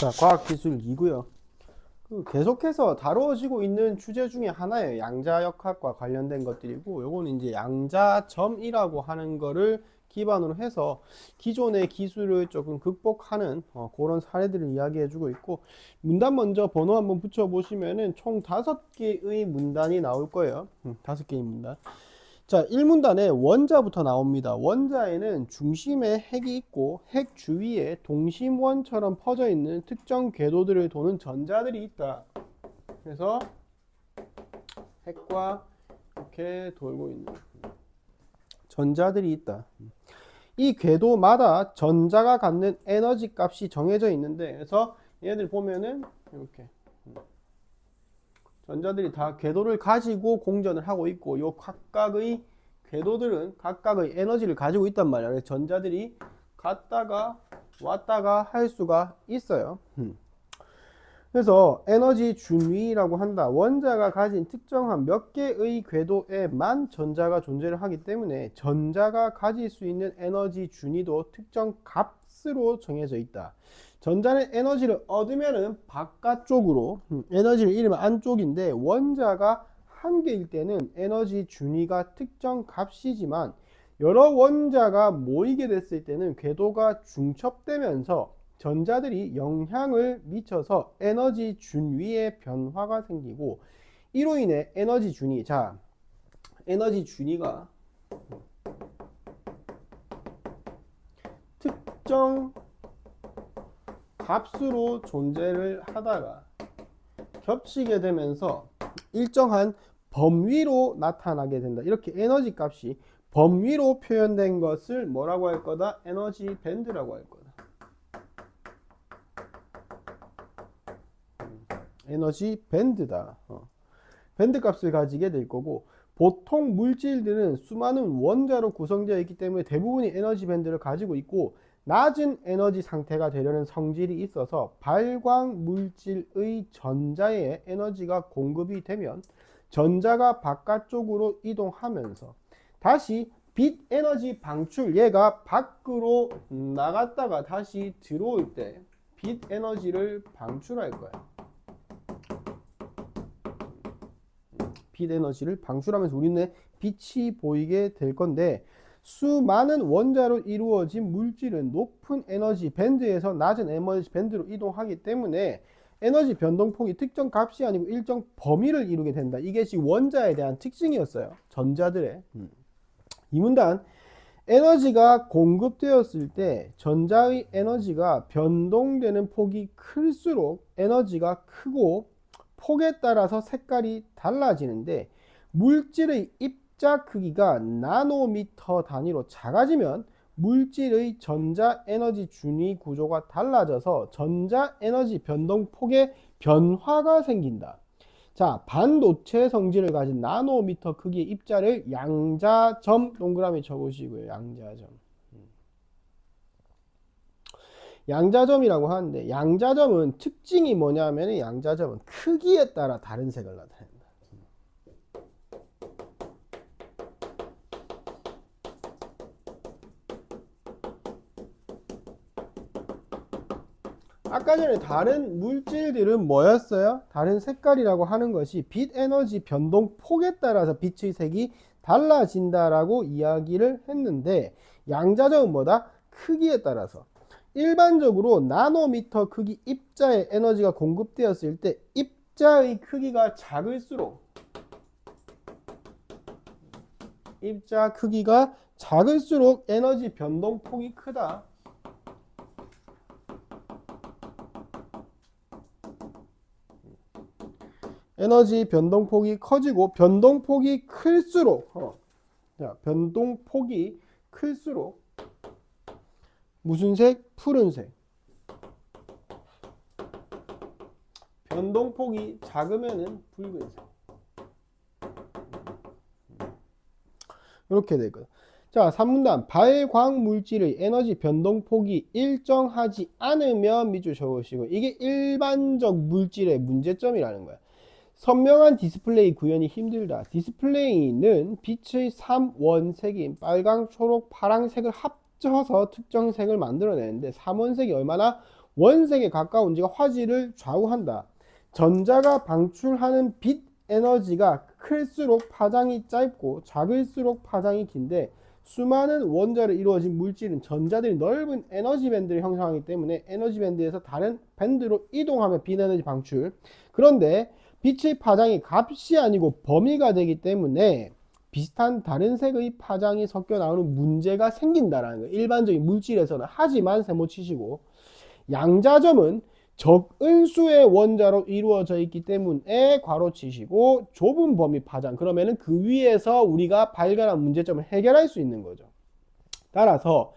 자, 과학기술 2고요. 계속해서 다루어지고 있는 주제 중에 하나예요. 양자역학과 관련된 것들이고, 요거는 이제 양자점이라고 하는 거를 기반으로 해서 기존의 기술을 조금 극복하는 그런 사례들을 이야기해주고 있고, 문단 먼저 번호 한번 붙여보시면은 총 5개의 문단이 나올 거예요. 5개의 문단. 자, 1문단에 원자부터 나옵니다. 원자에는 중심에 핵이 있고 핵 주위에 동심원처럼 퍼져 있는 특정 궤도들을 도는 전자들이 있다. 그래서 핵과 이렇게 돌고 있는 전자들이 있다. 이 궤도마다 전자가 갖는 에너지 값이 정해져 있는데, 그래서 얘들 보면은 이렇게 전자들이 다 궤도를 가지고 공전을 하고 있고, 요 각각의 궤도들은 각각의 에너지를 가지고 있단 말이야. 그래서 전자들이 갔다가 왔다가 할 수가 있어요. 그래서 에너지 준위라고 한다. 원자가 가진 특정한 몇 개의 궤도에만 전자가 존재를 하기 때문에 전자가 가질 수 있는 에너지 준위도 특정 값으로 정해져 있다. 전자는 에너지를 얻으면은 바깥쪽으로, 에너지를 잃으면 안쪽인데, 원자가 한 개일 때는 에너지 준위가 특정 값이지만 여러 원자가 모이게 됐을 때는 궤도가 중첩되면서 전자들이 영향을 미쳐서 에너지 준위의 변화가 생기고, 이로 인해 에너지 준위, 자, 에너지 준위가 특정 값으로 존재를 하다가 겹치게 되면서 일정한 범위로 나타나게 된다. 이렇게 에너지 값이 범위로 표현된 것을 뭐라고 할 거다? 에너지 밴드라고 할 거다. 에너지 밴드다. 밴드 값을 가지게 될 거고, 보통 물질들은 수많은 원자로 구성되어 있기 때문에 대부분이 에너지 밴드를 가지고 있고, 낮은 에너지 상태가 되려는 성질이 있어서 발광 물질의 전자에 에너지가 공급이 되면 전자가 바깥쪽으로 이동하면서 다시 빛 에너지 방출, 얘가 밖으로 나갔다가 다시 들어올 때 빛 에너지를 방출할 거야. 빛 에너지를 방출하면서 우리는 빛이 보이게 될 건데, 수많은 원자로 이루어진 물질은 높은 에너지 밴드에서 낮은 에너지 밴드로 이동하기 때문에 에너지 변동폭이 특정 값이 아니고 일정 범위를 이루게 된다. 이게 지금 원자에 대한 특징이었어요. 전자들의. 이 문단, 에너지가 공급되었을 때 전자의 에너지가 변동되는 폭이 클수록 에너지가 크고 폭에 따라서 색깔이 달라지는데, 물질의 입자 크기가 나노미터 단위로 작아지면 물질의 전자 에너지 준위 구조가 달라져서 전자 에너지 변동폭에 변화가 생긴다. 자, 반도체 성질을 가진 나노미터 크기의 입자를 양자점 동그라미 쳐보시고요. 양자점. 양자점이라고 하는데, 양자점은 특징이 뭐냐면, 양자점은 크기에 따라 다른 색을 나타낸다. 아까 전에 다른 물질들은 뭐였어요? 다른 색깔이라고 하는 것이 빛 에너지 변동 폭에 따라서 빛의 색이 달라진다라고 이야기를 했는데, 양자점은 뭐다? 크기에 따라서. 일반적으로 나노미터 크기 입자의 에너지가 공급되었을 때 입자의 크기가 작을수록 에너지 변동폭이 크다. 에너지 변동폭이 커지고, 변동폭이 클수록 변동폭이 클수록 무슨 색? 푸른색. 변동폭이 작으면은 붉은색. 이렇게 되거든. 자, 3문단, 발광 물질의 에너지 변동폭이 일정하지 않으면 밑줄 쳐보시고, 이게 일반적 물질의 문제점이라는 거야. 선명한 디스플레이 구현이 힘들다. 디스플레이는 빛의 3원색인 빨강, 초록, 파랑색을 합쳐서 특정 색을 만들어내는데, 3원색이 얼마나 원색에 가까운지가 화질을 좌우한다. 전자가 방출하는 빛 에너지가 클수록 파장이 짧고 작을수록 파장이 긴데 수많은 원자로 이루어진 물질은 전자들이 넓은 에너지 밴드를 형성하기 때문에 에너지 밴드에서 다른 밴드로 이동하면 빛 에너지 방출. 그런데 빛의 파장이 값이 아니고 범위가 되기 때문에 비슷한 다른 색의 파장이 섞여 나오는 문제가 생긴다라는 거예요. 일반적인 물질에서는. 하지만 세모 치시고 양자점은 적은 수의 원자로 이루어져 있기 때문에 괄호 치시고 좁은 범위 파장. 그러면은 그 위에서 우리가 발견한 문제점을 해결할 수 있는 거죠. 따라서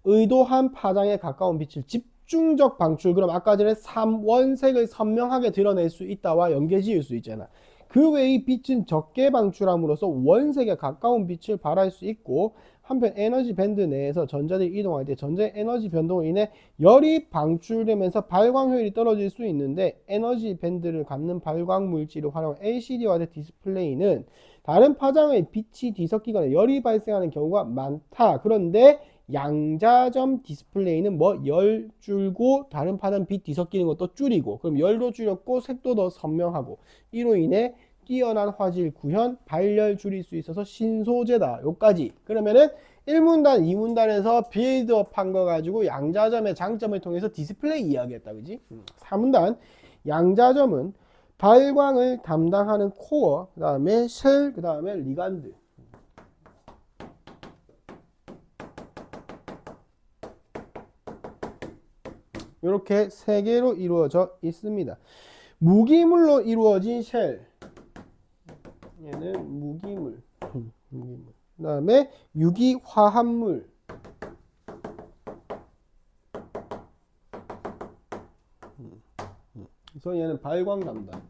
의도한 파장에 가까운 빛을 집중적 방출. 그럼 아까 전에 3원색을 선명하게 드러낼 수 있다와 연계 지을 수 있잖아. 그 외의 빛은 적게 방출함으로써 원색에 가까운 빛을 발할 수 있고, 한편 에너지 밴드 내에서 전자들이 이동할 때 전자의 에너지 변동으로 인해 열이 방출되면서 발광 효율이 떨어질 수 있는데, 에너지 밴드를 갖는 발광 물질을 활용한 LCD화된 디스플레이는 다른 파장의 빛이 뒤섞이거나 열이 발생하는 경우가 많다. 그런데 양자점 디스플레이는 열 줄고 다른 파장 빛 뒤섞이는 것도 줄이고, 그럼 열도 줄였고 색도 더 선명하고, 이로 인해 뛰어난 화질 구현, 발열 줄일 수 있어서 신소재다. 요까지. 그러면은 1문단, 2문단에서 빌드업 한 거 가지고 양자점의 장점을 통해서 디스플레이 이야기했다. 그지? 4문단, 양자점은 발광을 담당하는 코어, 그 다음에 쉘, 그 다음에 리간드. 이렇게 세 개로 이루어져 있습니다. 무기물로 이루어진 쉘. 얘는 무기물. 무기물. 그 다음에 유기화합물. 그래서 얘는 발광 담당.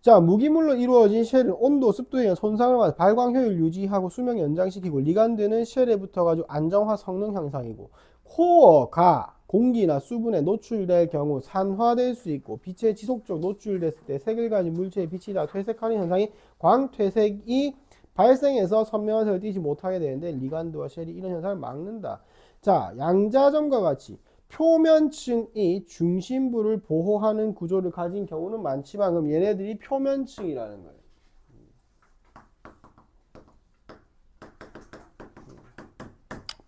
자, 무기물로 이루어진 쉘은 온도, 습도 등의 손상을 받아 발광 효율 유지하고 수명 연장시키고, 리간드는 쉘에 붙어가지고 안정화 성능 향상이고, 코어가 공기나 수분에 노출될 경우 산화될 수 있고, 빛에 지속적 노출됐을 때 색을 가진 물체의 빛이 다 퇴색하는 현상이 광퇴색이 발생해서 선명한 색을 띠지 못하게 되는데, 리간드와 쉘이 이런 현상을 막는다. 자, 양자점과 같이 표면층이 중심부를 보호하는 구조를 가진 경우는 많지만, 그럼 얘네들이 표면층이라는 거예요.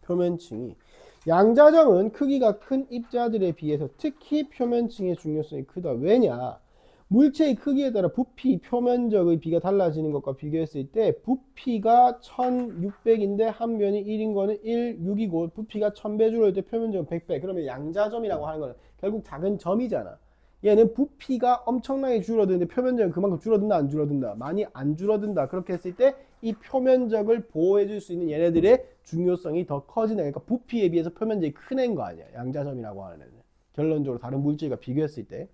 표면층이. 양자점은 크기가 큰 입자들에 비해서 특히 표면층의 중요성이 크다. 왜냐? 물체의 크기에 따라 부피 표면적의 비가 달라지는 것과 비교했을 때 부피가 1600인데 한 변이 1인 거는 6이고 부피가 1000배 줄어들 때 표면적은 100배. 그러면 양자점이라고 하는 거는 결국 작은 점이잖아. 얘는 부피가 엄청나게 줄어드는데 표면적은 그만큼 줄어든다 안 줄어든다? 많이 안 줄어든다. 그렇게 했을 때 이 표면적을 보호해 줄 수 있는 얘네들의 중요성이 더 커지네. 그러니까 부피에 비해서 표면적이 큰 애인 거 아니야. 양자점이라고 하는 애는. 결론적으로 다른 물질과 비교했을 때.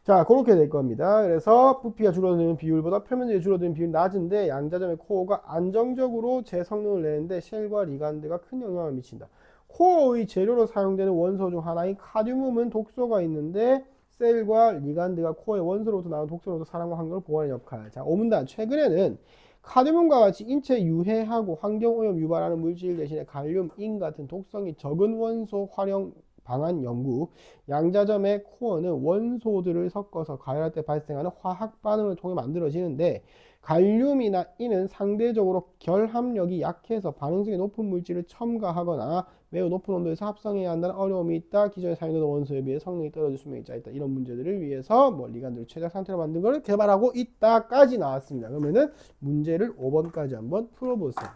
자, 그렇게 될 겁니다. 그래서 부피가 줄어드는 비율보다 표면적이 줄어드는 비율이 낮은데 양자점의 코어가 안정적으로 제 성능을 내는데 쉘과 리간드가 큰 영향을 미친다. 코어의 재료로 사용되는 원소 중 하나인 카드뮴은 독소가 있는데 셀과 리간드가 코어의 원소로부터 나온 독소로부터 사람과 환경을 보호하는 역할. 자, 5문단. 최근에는 카드뮴과 같이 인체 유해하고 환경오염 유발하는 물질 대신에 갈륨, 인 같은 독성이 적은 원소 활용 방안 연구. 양자점의 코어는 원소들을 섞어서 가열할 때 발생하는 화학 반응을 통해 만들어지는데, 갈륨이나 인은 상대적으로 결합력이 약해서 반응성이 높은 물질을 첨가하거나 매우 높은 온도에서 합성해야 한다는 어려움이 있다. 기존에 사용되던 원소에 비해 성능이 떨어질 수명이 있다. 이런 문제들을 위해서 리간드를 최적 상태로 만든 것을 개발하고 있다까지 나왔습니다. 그러면은 문제를 5번까지 한번 풀어보세요.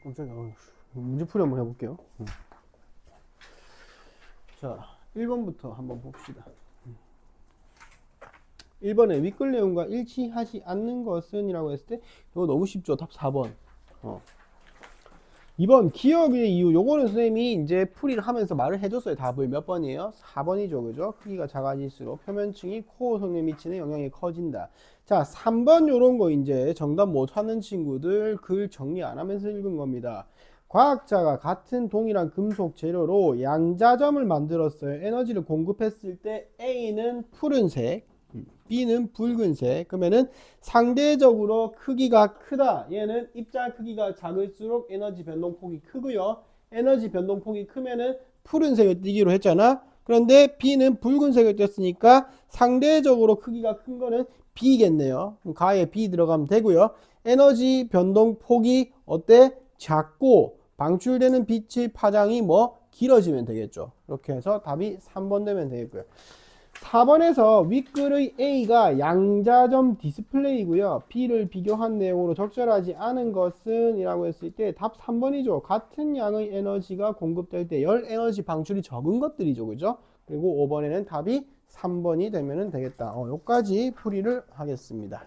깜짝이야. 문제풀이 한번 해볼게요. 자, 1번부터 한번 봅시다. 1번에 윗글 내용과 일치하지 않는 것은 이라고 했을 때 이거 너무 쉽죠. 답 4번. 2번 기억의 이유. 요거는 선생님이 이제 풀이를 하면서 말을 해줬어요. 답을 몇 번이에요? 4번이죠. 그죠? 크기가 작아질수록 표면층이 코어 성능에 미치는 영향이 커진다. 자, 3번 요런 거 이제 정답 못 찾는 친구들 글 정리 안 하면서 읽은 겁니다. 과학자가 같은 동일한 금속 재료로 양자점을 만들었어요. 에너지를 공급했을 때 A는 푸른색, B는 붉은색. 그러면은 상대적으로 크기가 크다. 얘는 입자 크기가 작을수록 에너지 변동폭이 크고요. 에너지 변동폭이 크면은 푸른색을 띠기로 했잖아. 그런데 B는 붉은색을 떴으니까 상대적으로 크기가 큰 거는 B겠네요. 가에 B 들어가면 되고요. 에너지 변동폭이 어때? 작고 방출되는 빛의 파장이 뭐 길어지면 되겠죠. 이렇게 해서 답이 3번 되면 되겠고요. 4번에서 윗글의 A가 양자점 디스플레이고요. B를 비교한 내용으로 적절하지 않은 것은 이라고 했을 때 답 3번이죠. 같은 양의 에너지가 공급될 때 열 에너지 방출이 적은 것들이죠. 그죠? 그리고 5번에는 답이 3번이 되면 되겠다. 여기까지 풀이를 하겠습니다.